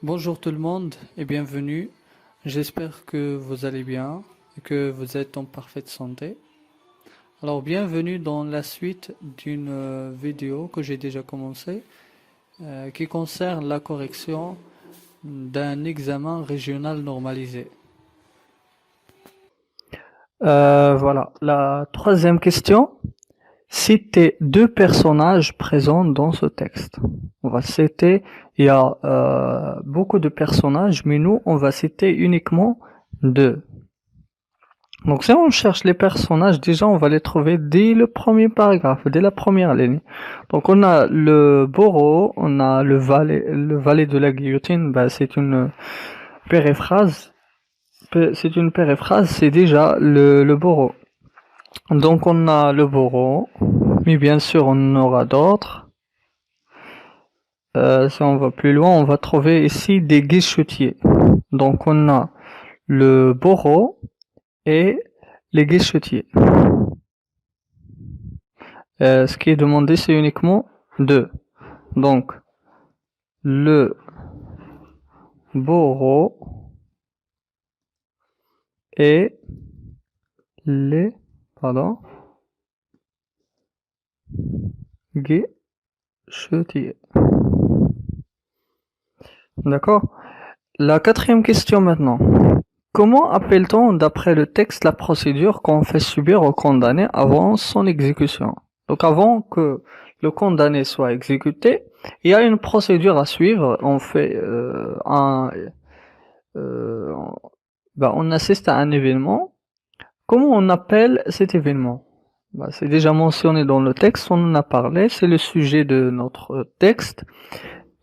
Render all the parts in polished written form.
Bonjour tout le monde et bienvenue. J'espère que vous allez bien et que vous êtes en parfaite santé. Alors bienvenue dans la suite d'une vidéo que j'ai déjà commencé qui concerne la correction d'un examen régional normalisé. Voilà, la troisième question. Citer deux personnages présents dans ce texte. On va citer, il y a beaucoup de personnages, mais nous, on va citer uniquement deux. Donc si on cherche les personnages, déjà on va les trouver dès le premier paragraphe, dès la première ligne. Donc on a le bourreau, on a le valet de la guillotine, bah, c'est une périphrase. C'est une périphrase, c'est déjà le bourreau. Donc on a le bourreau, mais bien sûr on en aura d'autres. Si on va plus loin, on va trouver ici des guichetiers. Donc on a le bourreau et les guichetiers. Ce qui est demandé, c'est uniquement deux. Donc, le bourreau et les, pardon, guichetiers. D'accord? La quatrième question maintenant. Comment appelle-t-on, d'après le texte, la procédure qu'on fait subir au condamné avant son exécution? Donc, avant que le condamné soit exécuté, il y a une procédure à suivre. On fait euh, on assiste à un événement. Comment on appelle cet événement? C'est déjà mentionné dans le texte, on en a parlé, c'est le sujet de notre texte.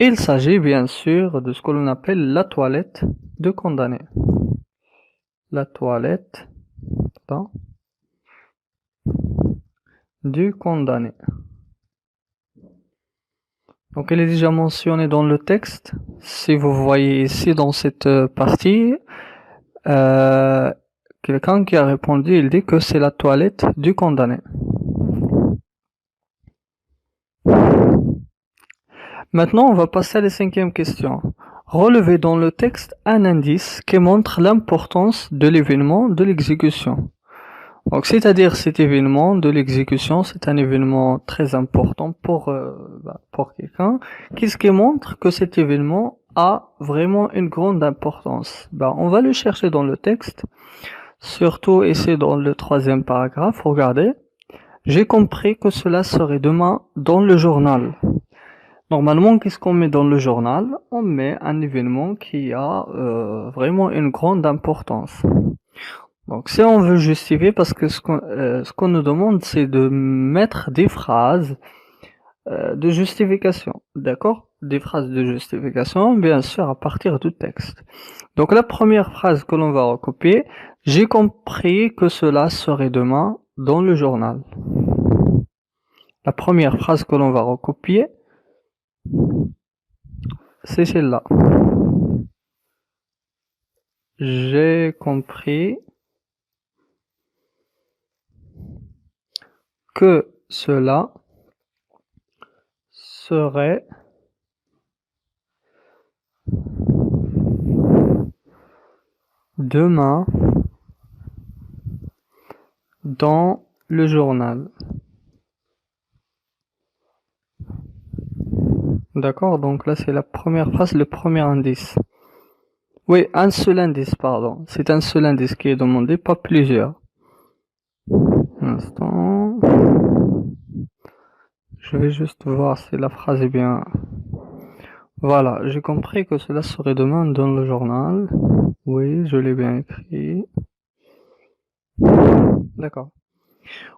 Il s'agit bien sûr de ce que l'on appelle la toilette de condamné. La toilette du condamné. Donc elle est déjà mentionnée dans le texte. Si vous voyez ici dans cette partie, quelqu'un qui a répondu, il dit que c'est la toilette du condamné. Maintenant, on va passer à la cinquième question. Relevez dans le texte un indice qui montre l'importance de l'événement de l'exécution. Donc, c'est-à-dire cet événement de l'exécution, c'est un événement très important pour quelqu'un. Qu'est-ce qui montre que cet événement a vraiment une grande importance? On va le chercher dans le texte, surtout ici dans le troisième paragraphe. Regardez. J'ai compris que cela serait demain dans le journal. Normalement, qu'est-ce qu'on met dans le journal? On met un événement qui a vraiment une grande importance. Donc, si on veut justifier, parce que ce qu'on nous demande, c'est de mettre des phrases de justification, d'accord? Des phrases de justification, bien sûr, à partir du texte. Donc, la première phrase que l'on va recopier, j'ai compris que cela serait demain dans le journal. La première phrase que l'on va recopier, c'est celle-là. J'ai compris que cela serait demain dans le journal. D'accord? Donc là, c'est la première phrase, le premier indice. Oui, un seul indice, pardon. C'est un seul indice qui est demandé, pas plusieurs. Un instant. Je vais juste voir si la phrase est bien. Voilà, j'ai compris que cela serait demain dans le journal. Oui, je l'ai bien écrit. D'accord.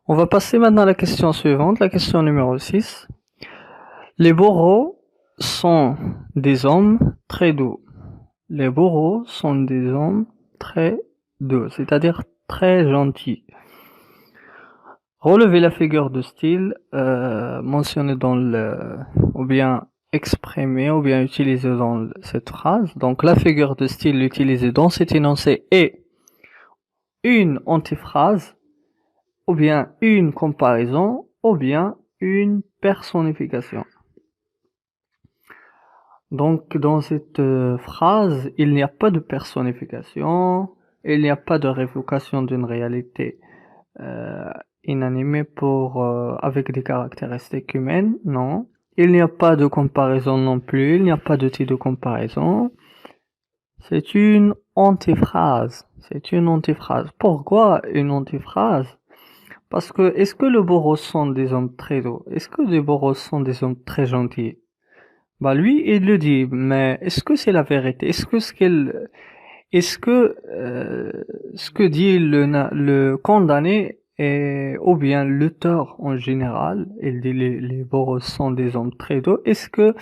On va passer maintenant à la question suivante, la question numéro 6. Les bourreaux sont des hommes très doux. Les bourreaux sont des hommes très doux, c'est-à-dire très gentils. Relevez la figure de style mentionnée dans ou bien exprimée ou bien utilisée dans cette phrase. Donc la figure de style utilisée dans cet énoncé est une antiphrase, ou bien une comparaison, ou bien une personnification. Donc, dans cette phrase, il n'y a pas de personnification, il n'y a pas de révocation d'une réalité euh, inanimée avec des caractéristiques humaines, non. Il n'y a pas de comparaison non plus, il n'y a pas de type de comparaison. C'est une antiphrase. C'est une antiphrase. Pourquoi une antiphrase? Parce que, est-ce que le bourreau sont des hommes très doux? Est-ce que les bourreaux sont des hommes très gentils? Bah lui, il le dit, mais est-ce que c'est la vérité? Ce que dit le condamné ou bien l'auteur en général, il dit les bourreaux sont des hommes très doux. Est-ce que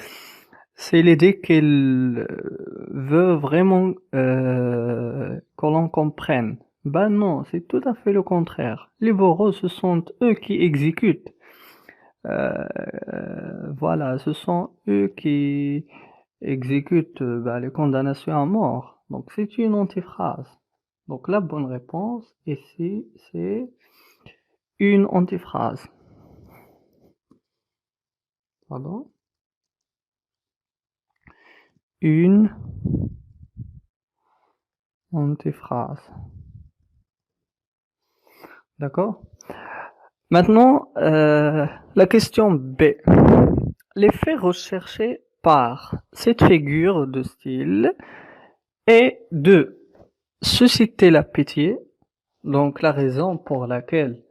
c'est l'idée qu'il veut vraiment que l'on comprenne? Ben non, c'est tout à fait le contraire. Les bourreaux, ce sont eux qui exécutent. Voilà, ce sont eux qui exécutent les condamnations à mort. Donc c'est une antiphrase. Donc la bonne réponse ici, c'est une antiphrase. Pardon? Une antiphrase. D'accord? Maintenant, la question B. Les faits recherchés par cette figure de style est de susciter la pitié, donc la raison pour laquelle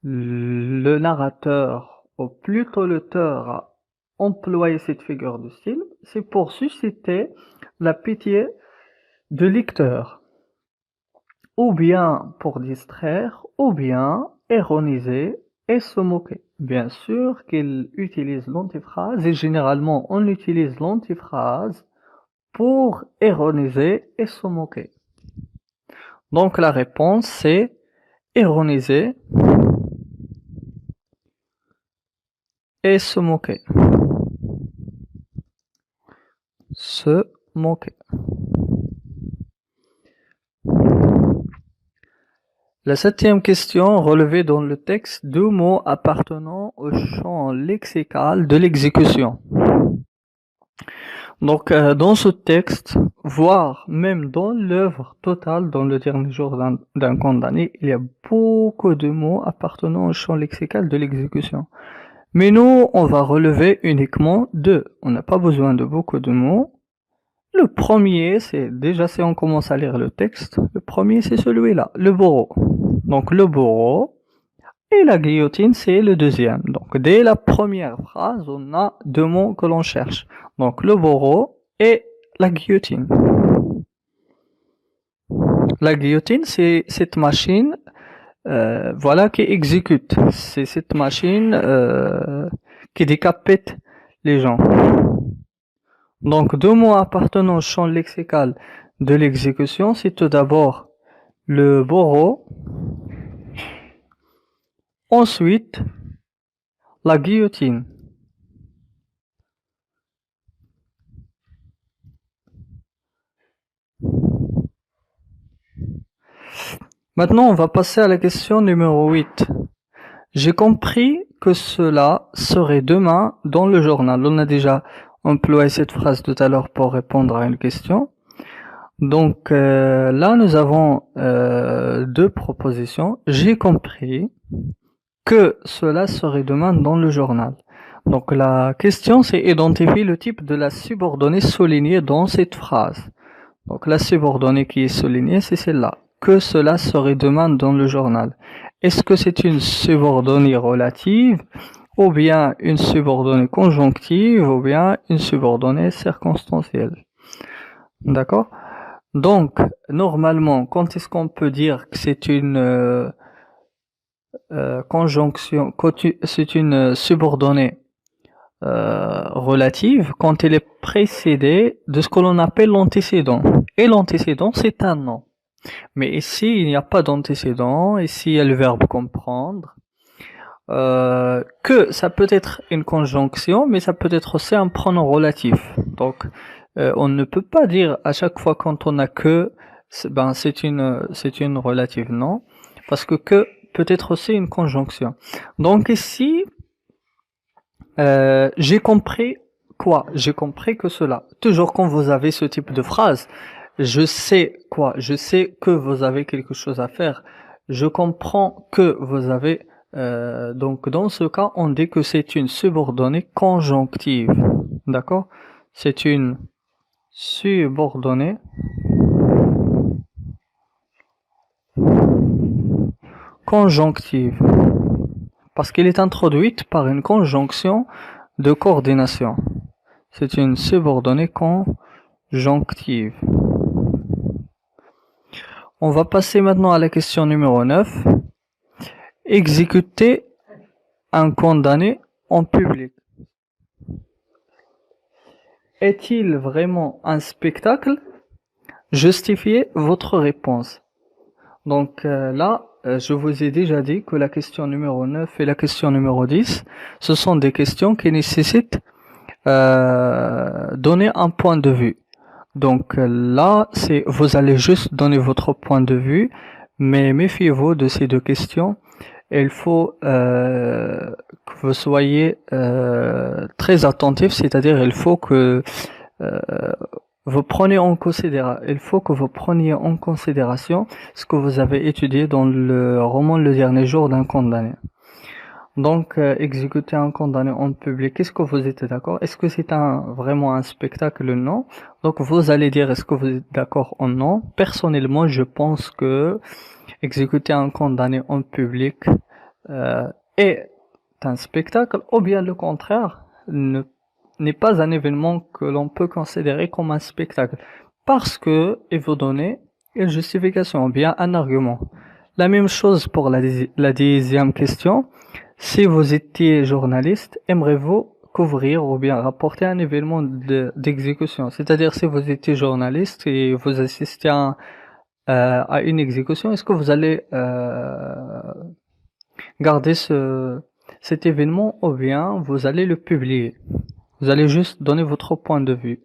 le narrateur, ou plutôt l'auteur, a employé cette figure de style, c'est pour susciter la pitié de lecteur, ou bien pour distraire, ou bien ironiser et se moquer. Bien sûr qu'il utilise l'antiphrase, et généralement on utilise l'antiphrase pour ironiser et se moquer. Donc la réponse c'est ironiser et se moquer. Se moquer. La septième question relevée dans le texte deux mots appartenant au champ lexical de l'exécution. Donc dans ce texte, voire même dans l'œuvre totale, dans le dernier jour d'un condamné, il y a beaucoup de mots appartenant au champ lexical de l'exécution. Mais nous, on va relever uniquement deux. On n'a pas besoin de beaucoup de mots. Le premier, c'est déjà si on commence à lire le texte, le premier c'est celui-là, le bourreau. Donc le bourreau et la guillotine c'est le deuxième. Donc dès la première phrase, on a deux mots que l'on cherche. Donc le bourreau et la guillotine. La guillotine c'est cette machine voilà qui exécute. C'est cette machine qui décapite les gens. Donc deux mots appartenant au champ lexical de l'exécution, c'est tout d'abord le bourreau, ensuite la guillotine. Maintenant, on va passer à la question numéro 8. J'ai compris que cela serait demain dans le journal. On a déjà employé cette phrase tout à l'heure pour répondre à une question. Donc là, nous avons deux propositions. J'ai compris que cela serait demain dans le journal. Donc la question, c'est identifier le type de la subordonnée soulignée dans cette phrase. Donc la subordonnée qui est soulignée, c'est celle-là. Que cela serait demain dans le journal. Est-ce que c'est une subordonnée relative, ou bien une subordonnée conjonctive, ou bien une subordonnée circonstancielle? D'accord? Donc, normalement, quand est-ce qu'on peut dire que c'est une conjonction, c'est une subordonnée relative quand elle est précédée de ce que l'on appelle l'antécédent. Et l'antécédent, c'est un nom. Mais ici, il n'y a pas d'antécédent. Ici, il y a le verbe comprendre. Que ça peut être une conjonction, mais ça peut être aussi un pronom relatif. Donc, on ne peut pas dire à chaque fois quand on a que, c'est une relative, non? Parce que peut être aussi une conjonction. Donc ici, j'ai compris quoi? J'ai compris que cela. Toujours quand vous avez ce type de phrase, je sais quoi? Je sais que vous avez quelque chose à faire. Je comprends que vous avez... donc dans ce cas, on dit que c'est une subordonnée conjonctive. D'accord? C'est une subordonnée conjonctive. Parce qu'elle est introduite par une conjonction de coordination. C'est une subordonnée conjonctive. On va passer maintenant à la question numéro 9. Exécuter un condamné en public. Est-il vraiment un spectacle? Justifiez votre réponse. Donc là, je vous ai déjà dit que la question numéro 9 et la question numéro 10, ce sont des questions qui nécessitent donner un point de vue. Donc là, vous allez juste donner votre point de vue, mais méfiez-vous de ces deux questions. Il faut que vous soyez très attentif, c'est-à-dire il faut que il faut que vous preniez en considération ce que vous avez étudié dans le roman Le Dernier Jour d'un condamné. Donc, exécuter un condamné en public, est-ce que vous êtes d'accord? Est-ce que c'est vraiment un spectacle? Non. Donc, vous allez dire est-ce que vous êtes d'accord ou non. Personnellement, je pense que exécuter un condamné en public est un spectacle, ou bien le contraire, n'est pas un événement que l'on peut considérer comme un spectacle, parce que il vous donner une justification, ou bien un argument. La même chose pour la 10e question. Si vous étiez journaliste, aimeriez-vous couvrir ou bien rapporter un événement d'exécution? C'est-à-dire, si vous étiez journaliste et vous assistez à une exécution, est-ce que vous allez garder cet événement ou bien vous allez le publier? Vous allez juste donner votre point de vue.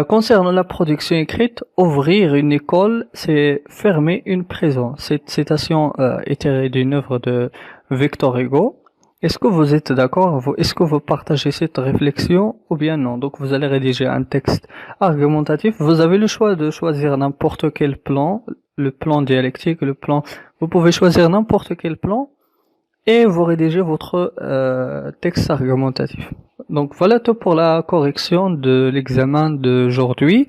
Concernant la production écrite, ouvrir une école, c'est fermer une prison. Cette citation est tirée d'une œuvre de Victor Hugo. Est-ce que vous êtes d'accord? Est-ce que vous partagez cette réflexion ou bien non? Donc vous allez rédiger un texte argumentatif. Vous avez le choix de choisir n'importe quel plan, le plan dialectique, le plan... Vous pouvez choisir n'importe quel plan et vous rédigez votre texte argumentatif. Donc voilà tout pour la correction de l'examen d'aujourd'hui.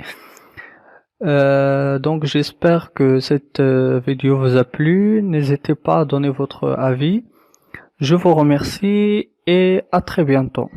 Donc j'espère que cette vidéo vous a plu. N'hésitez pas à donner votre avis. Je vous remercie et à très bientôt.